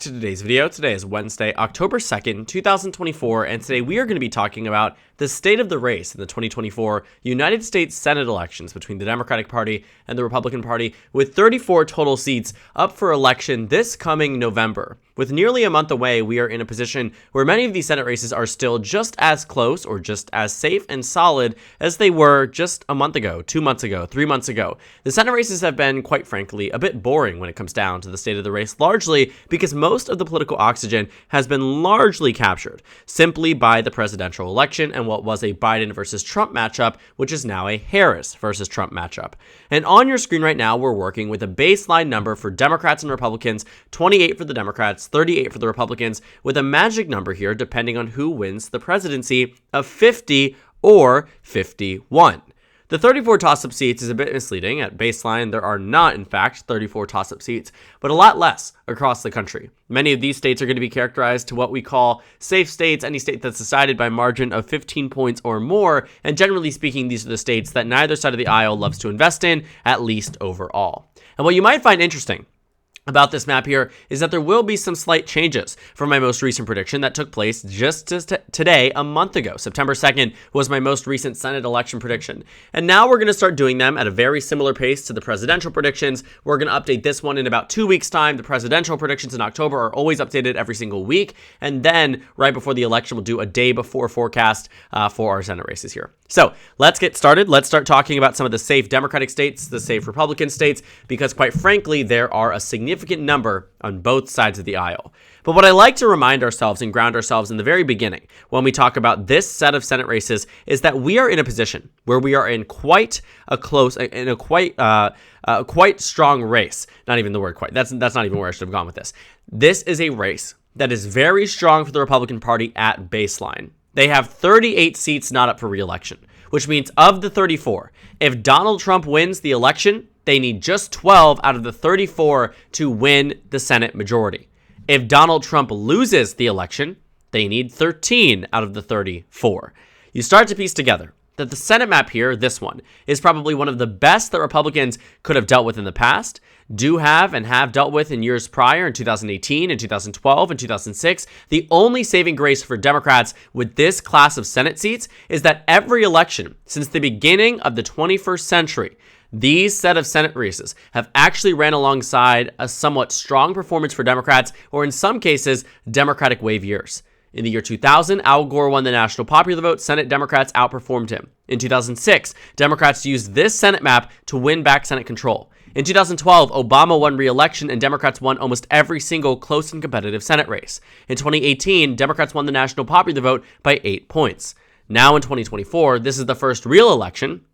To today's video. Today is Wednesday, October 2nd, 2024, and today we are going to be talking about the state of the race in the 2024 United States Senate elections between the Democratic Party and the Republican Party, with 34 total seats up for election this coming November. With nearly a month away, we are in a position where many of these Senate races are still just as close or just as safe and solid as they were just a month ago, 2 months ago, 3 months ago. The Senate races have been, quite frankly, a bit boring when it comes down to the state of the race, largely because most of the political oxygen has been largely captured simply by the presidential election and what was a Biden versus Trump matchup, which is now a Harris versus Trump matchup. And on your screen right now, we're working with a baseline number for Democrats and Republicans, 28 for the Democrats, 38 for the Republicans, with a magic number here depending on who wins the presidency of 50 or 51. The 34 toss-up seats is a bit misleading. At baseline, there are not, in fact, 34 toss-up seats, but a lot less across the country. Many of these states are going to be characterized to what we call safe states, any state that's decided by margin of 15 points or more, and generally speaking, these are the states that neither side of the aisle loves to invest in, at least overall. And what you might find interesting about this map here is that there will be some slight changes from my most recent prediction that took place just today, a month ago. September 2nd was my most recent Senate election prediction. And now we're going to start doing them at a very similar pace to the presidential predictions. We're going to update this one in about 2 weeks' time. The presidential predictions in October are always updated every single week. And then right before the election, we'll do a day before forecast for our Senate races here. So let's get started. Let's start talking about some of the safe Democratic states, the safe Republican states, because quite frankly, there are a significant number on both sides of the aisle. But what I like to remind ourselves and ground ourselves in the very beginning when we talk about this set of Senate races is that we are in a position where we are in quite strong race. Not even the word quite. That's not even where I should have gone with this. This is a race that is very strong for the Republican Party at baseline. They have 38 seats not up for re-election, which means of the 34, if Donald Trump wins the election, they need just 12 out of the 34 to win the Senate majority. If Donald Trump loses the election, they need 13 out of the 34. You start to piece together that the Senate map here, this one, is probably one of the best that Republicans could have dealt with in the past, do have and have dealt with in years prior, in 2018 and 2012 and 2006. The only saving grace for Democrats with this class of Senate seats is that every election since the beginning of the 21st century, these set of Senate races have actually ran alongside a somewhat strong performance for Democrats, or in some cases, Democratic wave years. In the year 2000, Al Gore won the national popular vote. Senate Democrats outperformed him. In 2006, Democrats used this Senate map to win back Senate control. In 2012, Obama won re-election and Democrats won almost every single close and competitive Senate race. In 2018, Democrats won the national popular vote by 8 points. Now in 2024, this is the first real election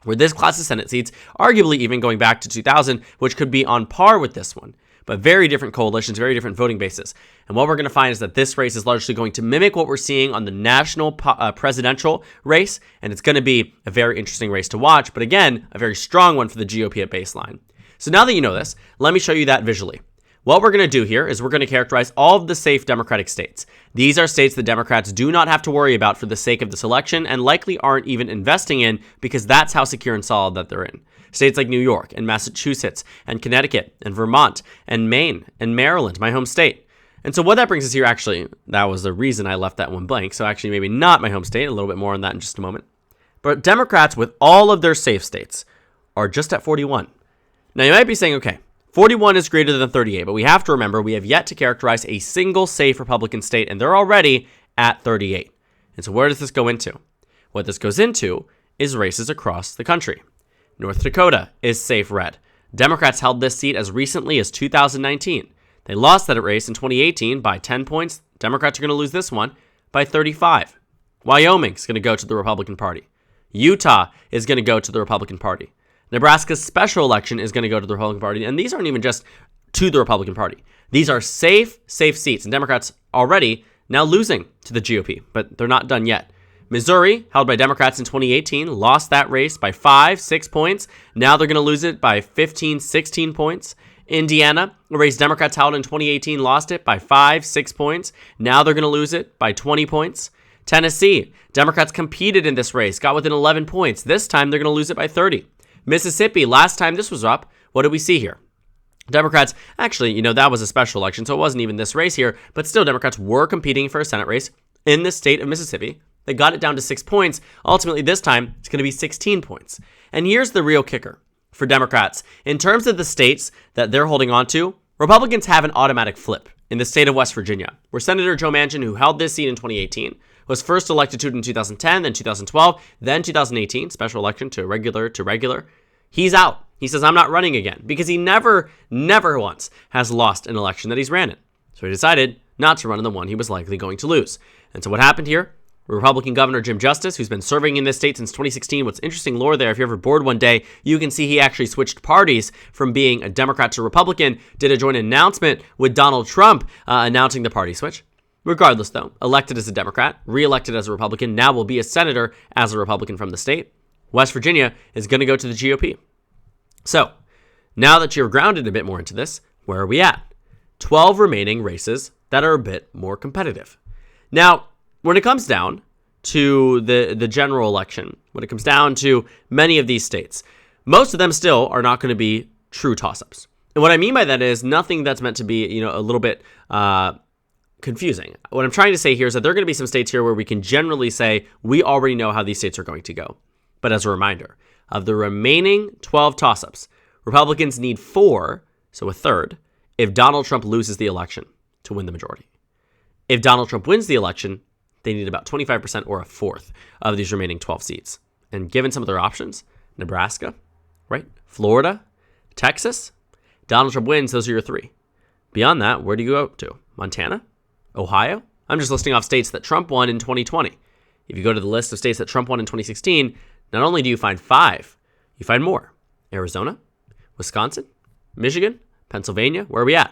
where this class of Senate seats, arguably even going back to 2000, which could be on par with this one, but very different coalitions, very different voting bases. And what we're going to find is that this race is largely going to mimic what we're seeing on the national presidential race, and it's going to be a very interesting race to watch, but again, a very strong one for the GOP at baseline. So now that you know this, let me show you that visually. What we're going to do here is we're going to characterize all of the safe Democratic states. These are states that Democrats do not have to worry about for the sake of this election and likely aren't even investing in because that's how secure and solid that they're in. States like New York and Massachusetts and Connecticut and Vermont and Maine and Maryland, my home state. And so what that brings us here, actually, that was the reason I left that one blank. So actually maybe not my home state, a little bit more on that in just a moment. But Democrats with all of their safe states are just at 41. Now you might be saying, okay, 41 is greater than 38, but we have to remember we have yet to characterize a single safe Republican state, and they're already at 38. And so where does this go into? What this goes into is races across the country. North Dakota is safe red. Democrats held this seat as recently as 2019. They lost that race in 2018 by 10 points. Democrats are going to lose this one by 35. Wyoming is going to go to the Republican Party. Utah is going to go to the Republican Party. Nebraska's special election is going to go to the Republican Party, and these aren't even just to the Republican Party. These are safe seats, and Democrats already now losing to the GOP, but they're not done yet. Missouri, held by Democrats in 2018, lost that race by 5-6 points. Now they're going to lose it by 15-16 points. Indiana, a race Democrats held in 2018, lost it by 5-6 points. Now they're going to lose it by 20 points. Tennessee, Democrats competed in this race, got within 11 points. This time they're going to lose it by 30. Mississippi, last time this was up, what did we see here? Democrats, actually, that was a special election, so it wasn't even this race here, but still Democrats were competing for a Senate race in the state of Mississippi. They got it down to 6 points. Ultimately, this time, it's going to be 16 points. And here's the real kicker for Democrats. In terms of the states that they're holding on to, Republicans have an automatic flip in the state of West Virginia, where Senator Joe Manchin, who held this seat in 2018, was first elected to it in 2010, then 2012, then 2018, special election to regular. He's out. He says, I'm not running again, because he never once has lost an election that he's ran in. So he decided not to run in the one he was likely going to lose. And so what happened here? Republican Governor Jim Justice, who's been serving in this state since 2016. What's interesting lore there, if you're ever bored one day, you can see he actually switched parties from being a Democrat to Republican, did a joint announcement with Donald Trump announcing the party switch. Regardless, though, elected as a Democrat, re-elected as a Republican, now will be a senator as a Republican from the state. West Virginia is going to go to the GOP. So, now that you're grounded a bit more into this, where are we at? 12 remaining races that are a bit more competitive. Now, when it comes down to the general election, when it comes down to many of these states, most of them still are not going to be true toss-ups. And what I mean by that is nothing that's meant to be, a little bit confusing. What I'm trying to say here is that there are going to be some states here where we can generally say we already know how these states are going to go. But as a reminder, of the remaining 12 toss-ups, Republicans need 4, so a third, if Donald Trump loses the election to win the majority. If Donald Trump wins the election, they need about 25% or a fourth of these remaining 12 seats. And given some of their options, Nebraska, right? Florida, Texas, Donald Trump wins, those are your 3. Beyond that, where do you go to? Montana? Ohio? I'm just listing off states that Trump won in 2020. If you go to the list of states that Trump won in 2016, not only do you find 5, you find more. Arizona, Wisconsin, Michigan, Pennsylvania, where are we at?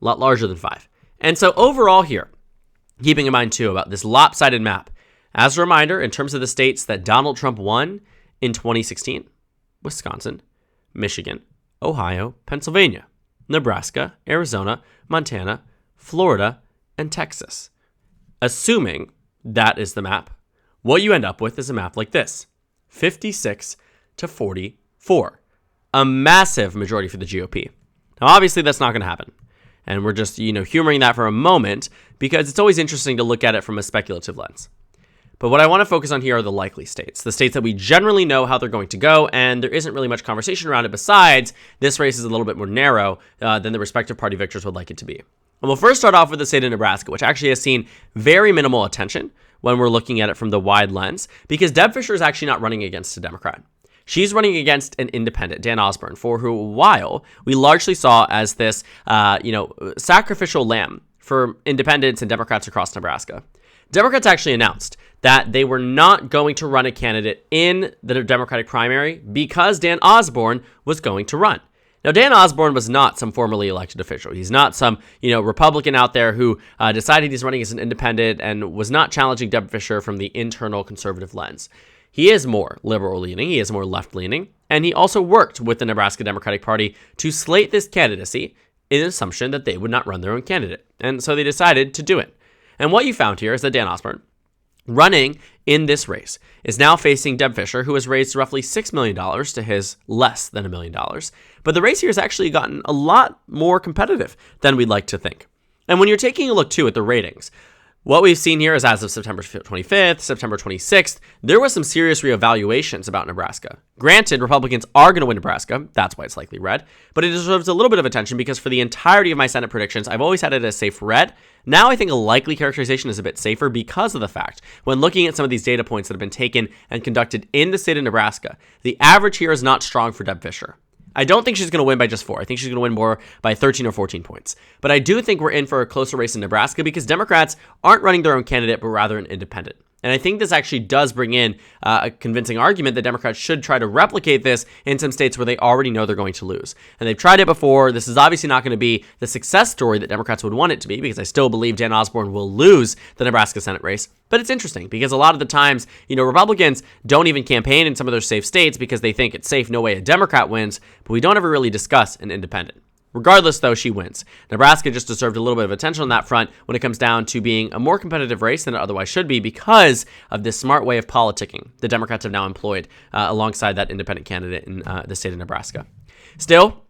A lot larger than 5. And so overall here, keeping in mind too about this lopsided map, as a reminder, in terms of the states that Donald Trump won in 2016, Wisconsin, Michigan, Ohio, Pennsylvania, Nebraska, Arizona, Montana, Florida, and Texas. Assuming that is the map, what you end up with is a map like this. 56 to 44. A massive majority for the GOP. Now, obviously, that's not going to happen. And we're just, humoring that for a moment because it's always interesting to look at it from a speculative lens. But what I want to focus on here are the likely states, the states that we generally know how they're going to go, and there isn't really much conversation around it besides this race is a little bit more narrow than the respective party victors would like it to be. And we'll first start off with the state of Nebraska, which actually has seen very minimal attention when we're looking at it from the wide lens, because Deb Fischer is actually not running against a Democrat. She's running against an independent, Dan Osborne, for who a while we largely saw as this, sacrificial lamb for independents and Democrats across Nebraska. Democrats actually announced that they were not going to run a candidate in the Democratic primary because Dan Osborne was going to run. Now, Dan Osborne was not some formerly elected official. He's not some, Republican out there who decided he's running as an independent and was not challenging Deb Fischer from the internal conservative lens. He is more liberal-leaning, he is more left-leaning, and he also worked with the Nebraska Democratic Party to slate this candidacy in the assumption that they would not run their own candidate. And so they decided to do it. And what you found here is that Dan Osborne, running in this race, is now facing Deb Fischer, who has raised roughly $6 million to his less than $1 million. But the race here has actually gotten a lot more competitive than we'd like to think. And when you're taking a look, too, at the ratings, what we've seen here is as of September 25th, September 26th, there was some serious reevaluations about Nebraska. Granted, Republicans are going to win Nebraska. That's why it's likely red. But it deserves a little bit of attention because for the entirety of my Senate predictions, I've always had it as safe red. Now I think a likely characterization is a bit safer because of the fact, when looking at some of these data points that have been taken and conducted in the state of Nebraska, the average here is not strong for Deb Fischer. I don't think she's going to win by just 4. I think she's going to win more by 13 or 14 points. But I do think we're in for a closer race in Nebraska because Democrats aren't running their own candidate, but rather an independent. And I think this actually does bring in a convincing argument that Democrats should try to replicate this in some states where they already know they're going to lose. And they've tried it before. This is obviously not going to be the success story that Democrats would want it to be because I still believe Dan Osborne will lose the Nebraska Senate race. But it's interesting because a lot of the times, Republicans don't even campaign in some of their safe states because they think it's safe, no way a Democrat wins, but we don't ever really discuss an independent. Regardless, though, she wins. Nebraska just deserved a little bit of attention on that front when it comes down to being a more competitive race than it otherwise should be because of this smart way of politicking the Democrats have now employed alongside that independent candidate in the state of Nebraska. Still,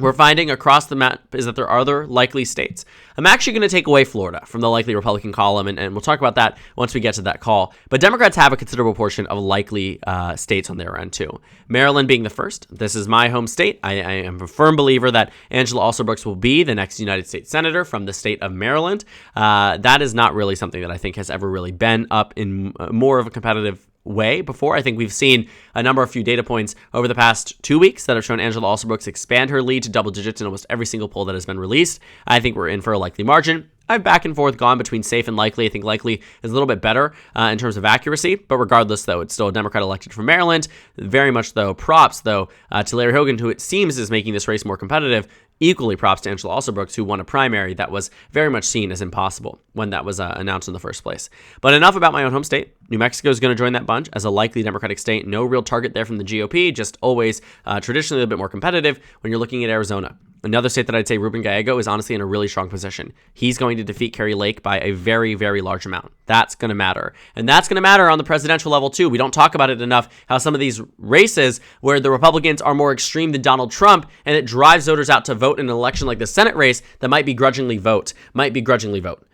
we're finding across the map is that there are other likely states. I'm actually going to take away Florida from the likely Republican column, and we'll talk about that once we get to that call. But Democrats have a considerable portion of likely states on their end, too. Maryland being the first. This is my home state. I am a firm believer that Angela Alsobrooks will be the next United States Senator from the state of Maryland. That is not really something that I think has ever really been up in more of a competitive way before. I think we've seen a few data points over the past 2 weeks that have shown Angela Alsobrooks expand her lead to double digits in almost every single poll that has been released. I think we're in for a likely margin. I've back and forth gone between safe and likely. I think likely is a little bit better in terms of accuracy, but regardless, though, it's still a Democrat elected from Maryland. Very much, though, props, though, to Larry Hogan, who it seems is making this race more competitive. Equally props to Angela Alsobrooks, who won a primary that was very much seen as impossible when that was announced in the first place. But enough about my own home state. New Mexico is going to join that bunch as a likely Democratic state. No real target there from the GOP, just always traditionally a bit more competitive when you're looking at Arizona. Another state that I'd say Ruben Gallego is honestly in a really strong position. He's going to defeat Kari Lake by a very, very large amount. That's going to matter. And that's going to matter on the presidential level, too. We don't talk about it enough, how some of these races where the Republicans are more extreme than Donald Trump, and it drives voters out to vote in an election like the Senate race that might begrudgingly vote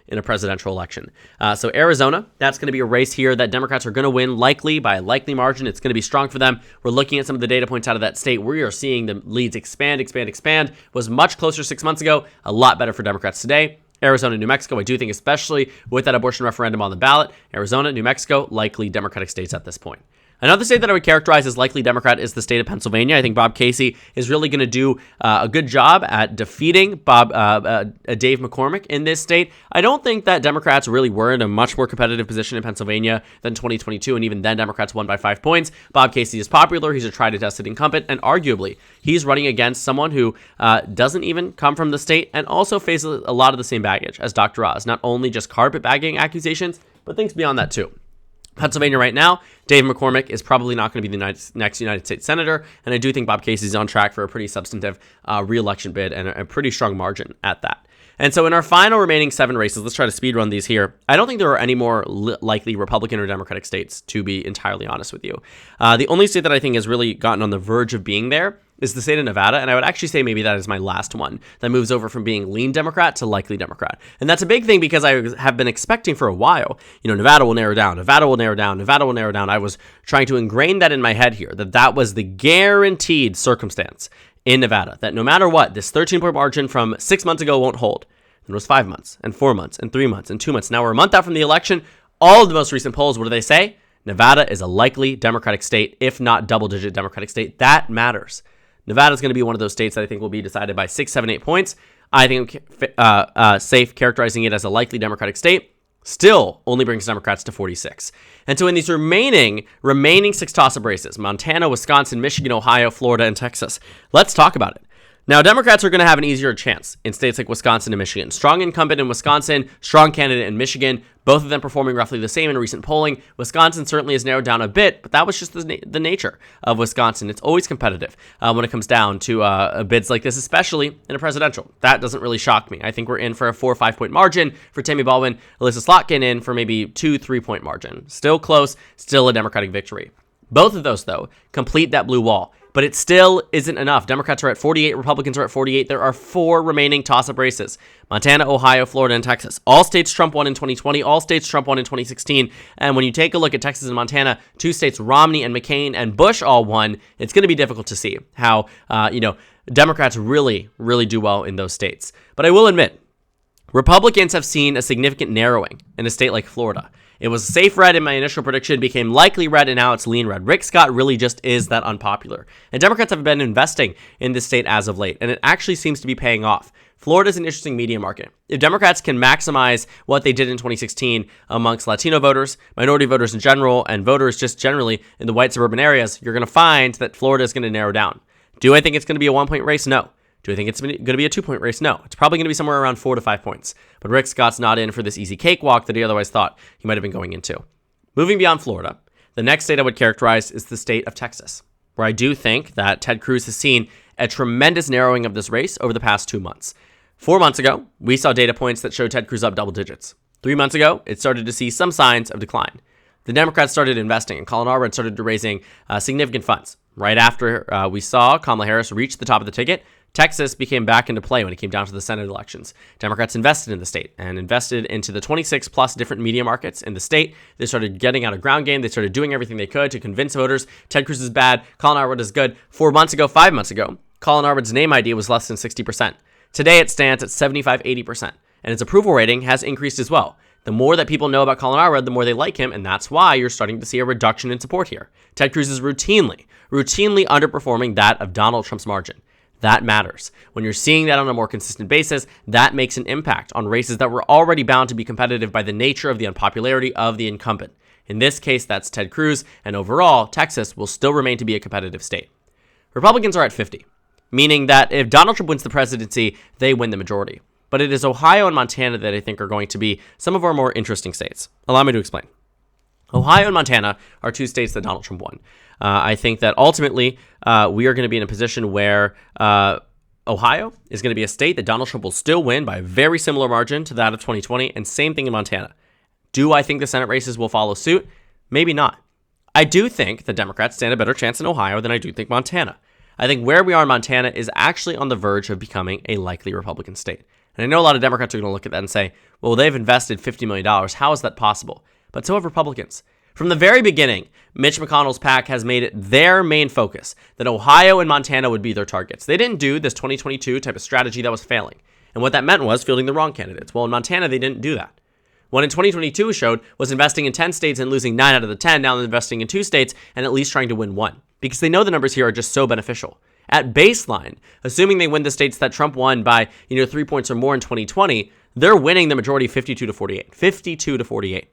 in a presidential election. So Arizona, that's going to be a race here that Democrats are going to win likely by a likely margin. It's going to be strong for them. We're looking at some of the data points out of that state. We are seeing the leads expand. Was much closer 6 months ago. A lot better for Democrats today. Arizona, New Mexico, I do think, especially with that abortion referendum on the ballot, Arizona, New Mexico, likely Democratic states at this point. Another state that I would characterize as likely Democrat is the state of Pennsylvania. I think Bob Casey is really going to do a good job at defeating Dave McCormick in this state. I don't think that Democrats really were in a much more competitive position in Pennsylvania than 2022, and even then Democrats won by 5 points. Bob Casey is popular. He's a tried-and-tested incumbent, and arguably he's running against someone who doesn't even come from the state and also faces a lot of the same baggage as Dr. Oz, not only just carpetbagging accusations, but things beyond that too. Pennsylvania right now, Dave McCormick is probably not going to be the next United States Senator, and I do think Bob Casey is on track for a pretty substantive re-election bid and a pretty strong margin at that. And so in our final remaining 7 races, let's try to speed run these here. I don't think there are any more likely Republican or Democratic states, to be entirely honest with you. The only state that I think has really gotten on the verge of being there is the state of Nevada, and I would actually say maybe that is my last one that moves over from being lean Democrat to likely Democrat. And that's a big thing because I have been expecting for a while, Nevada will narrow down, Nevada will narrow down, Nevada will narrow down. I was trying to ingrain that in my head here, that was the guaranteed circumstance in Nevada, that no matter what, this 13-point margin from 6 months ago won't hold. It was 5 months, and 4 months, and 3 months, and 2 months. Now we're a month out from the election. All of the most recent polls, what do they say? Nevada is a likely Democratic state, if not double-digit Democratic state. That matters. Nevada is going to be one of those states that I think will be decided by 6, 7, 8 points. I think safe characterizing it as a likely Democratic state still only brings Democrats to 46. And so in these remaining 6 toss-up races, Montana, Wisconsin, Michigan, Ohio, Florida, and Texas, let's talk about it. Now, Democrats are going to have an easier chance in states like Wisconsin and Michigan. Strong incumbent in Wisconsin, strong candidate in Michigan, both of them performing roughly the same in recent polling. Wisconsin certainly has narrowed down a bit, but that was just the nature of Wisconsin. It's always competitive when it comes down to bids like this, especially in a presidential. That doesn't really shock me. I think we're in for a 4 or 5 point margin for Tammy Baldwin. Alyssa Slotkin in for maybe 2, 3 point margin. Still close, still a Democratic victory. Both of those, though, complete that blue wall. But it still isn't enough. Democrats are at 48, Republicans are at 48. There are 4 remaining toss-up races. Montana, Ohio, Florida, and Texas. All states Trump won in 2020. All states Trump won in 2016. And when you take a look at Texas and Montana, 2 states Romney and McCain and Bush all won, it's going to be difficult to see how, Democrats really, really do well in those states. But I will admit, Republicans have seen a significant narrowing in a state like Florida. It was safe red in my initial prediction, became likely red, and now it's lean red. Rick Scott really just is that unpopular. And Democrats have been investing in this state as of late, and it actually seems to be paying off. Florida is an interesting media market. If Democrats can maximize what they did in 2016 amongst Latino voters, minority voters in general, and voters just generally in the white suburban areas, you're going to find that Florida is going to narrow down. Do I think it's going to be a 1-point race? No. Do I think it's going to be a 2-point race? No. It's probably going to be somewhere around 4 to 5 points. But Rick Scott's not in for this easy cakewalk that he otherwise thought he might have been going into. Moving beyond Florida, the next state I would characterize is the state of Texas, where I do think that Ted Cruz has seen a tremendous narrowing of this race over the past 2 months. 4 months ago, we saw data points that showed Ted Cruz up double digits. 3 months ago, it started to see some signs of decline. The Democrats started investing, and Colin Arbor started raising significant funds. Right after we saw Kamala Harris reach the top of the ticket, Texas became back into play when it came down to the Senate elections. Democrats invested in the state and invested into the 26 plus different media markets in the state. They started getting out a ground game. They started doing everything they could to convince voters Ted Cruz is bad, Colin Harwood is good. 5 months ago, Colin Harwood's name ID was less than 60%. Today it stands at 75-80%, and its approval rating has increased as well. The more that people know about Colin Harwood, the more they like him, and that's why you're starting to see a reduction in support here. Ted Cruz is routinely underperforming that of Donald Trump's margin. That matters. When you're seeing that on a more consistent basis, that makes an impact on races that were already bound to be competitive by the nature of the unpopularity of the incumbent. In this case, that's Ted Cruz, and overall, Texas will still remain to be a competitive state. Republicans are at 50, meaning that if Donald Trump wins the presidency, they win the majority. But it is Ohio and Montana that I think are going to be some of our more interesting states. Allow me to explain. Ohio and Montana are 2 states that Donald Trump won. I think that ultimately we are going to be in a position where Ohio is going to be a state that Donald Trump will still win by a very similar margin to that of 2020, and same thing in Montana. Do I think the Senate races will follow suit? Maybe not. I do think the Democrats stand a better chance in Ohio than I do think Montana. I think where we are in Montana is actually on the verge of becoming a likely Republican state. And I know a lot of Democrats are going to look at that and say, well, they've invested $50 million. How is that possible? But so have Republicans. From the very beginning, Mitch McConnell's PAC has made it their main focus that Ohio and Montana would be their targets. They didn't do this 2022 type of strategy that was failing. And what that meant was fielding the wrong candidates. Well, in Montana, they didn't do that. What in 2022 showed was investing in 10 states and losing 9 out of the 10. Now they're investing in 2 states and at least trying to win 1. Because they know the numbers here are just so beneficial. At baseline, assuming they win the states that Trump won by 3 points or more in 2020, they're winning the majority 52-48. 52-48.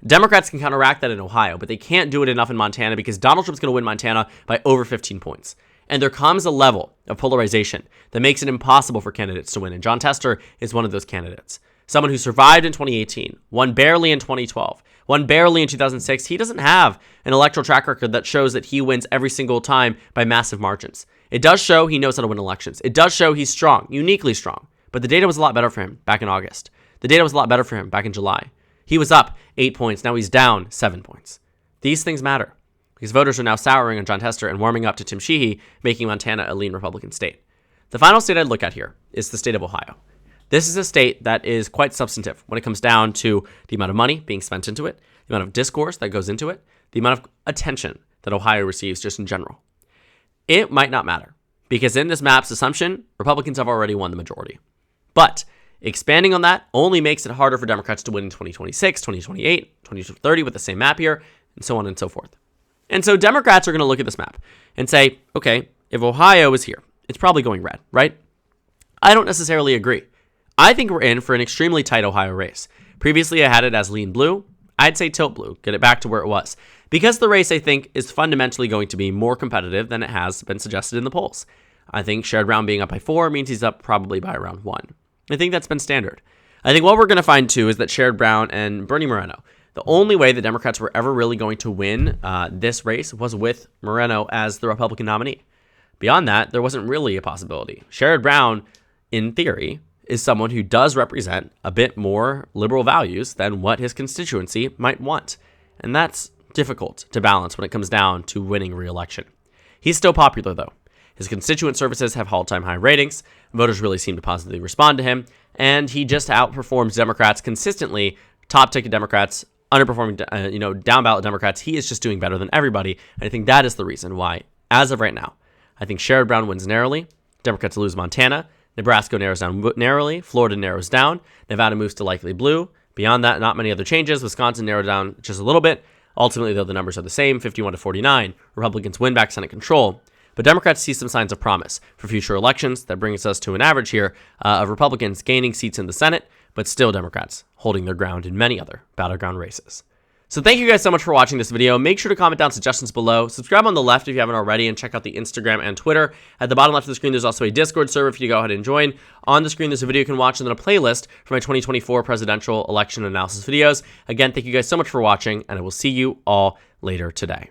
Democrats can counteract that in Ohio, but they can't do it enough in Montana because Donald Trump's going to win Montana by over 15 points. And there comes a level of polarization that makes it impossible for candidates to win. And Jon Tester is one of those candidates. Someone who survived in 2018, won barely in 2012, won barely in 2006. He doesn't have an electoral track record that shows that he wins every single time by massive margins. It does show he knows how to win elections. It does show he's strong, uniquely strong. But the data was a lot better for him back in August. The data was a lot better for him back in July. He was up 8 points. Now he's down 7 points. These things matter because voters are now souring on Jon Tester and warming up to Tim Sheehy, making Montana a lean Republican state. The final state I'd look at here is the state of Ohio. This is a state that is quite substantive when it comes down to the amount of money being spent into it, the amount of discourse that goes into it, the amount of attention that Ohio receives just in general. It might not matter because in this map's assumption, Republicans have already won the majority. But expanding on that only makes it harder for Democrats to win in 2026, 2028, 2030 with the same map here, and so on and so forth. And so Democrats are going to look at this map and say, okay, if Ohio is here, it's probably going red, right? I don't necessarily agree. I think we're in for an extremely tight Ohio race. Previously, I had it as lean blue. I'd say tilt blue, get it back to where it was. Because the race, I think, is fundamentally going to be more competitive than it has been suggested in the polls. I think Sherrod Brown being up by 4 means he's up probably by around 1. I think that's been standard. I think what we're going to find, too, is that Sherrod Brown and Bernie Moreno, the only way the Democrats were ever really going to win this race was with Moreno as the Republican nominee. Beyond that, there wasn't really a possibility. Sherrod Brown, in theory, is someone who does represent a bit more liberal values than what his constituency might want. And that's difficult to balance when it comes down to winning re-election. He's still popular, though. His constituent services have all-time high ratings. Voters really seem to positively respond to him. And he just outperforms Democrats consistently, top-ticket Democrats, underperforming, down-ballot Democrats. He is just doing better than everybody. And I think that is the reason why, as of right now, I think Sherrod Brown wins narrowly. Democrats lose Montana. Nebraska narrows down narrowly. Florida narrows down. Nevada moves to likely blue. Beyond that, not many other changes. Wisconsin narrowed down just a little bit. Ultimately, though, the numbers are the same, 51-49. Republicans win back Senate control. But Democrats see some signs of promise for future elections. That brings us to an average here of Republicans gaining seats in the Senate, but still Democrats holding their ground in many other battleground races. So thank you guys so much for watching this video. Make sure to comment down suggestions below. Subscribe on the left if you haven't already, and check out the Instagram and Twitter. At the bottom left of the screen, there's also a Discord server for you to go ahead and join. On the screen, there's a video you can watch and then a playlist for my 2024 presidential election analysis videos. Again, thank you guys so much for watching, and I will see you all later today.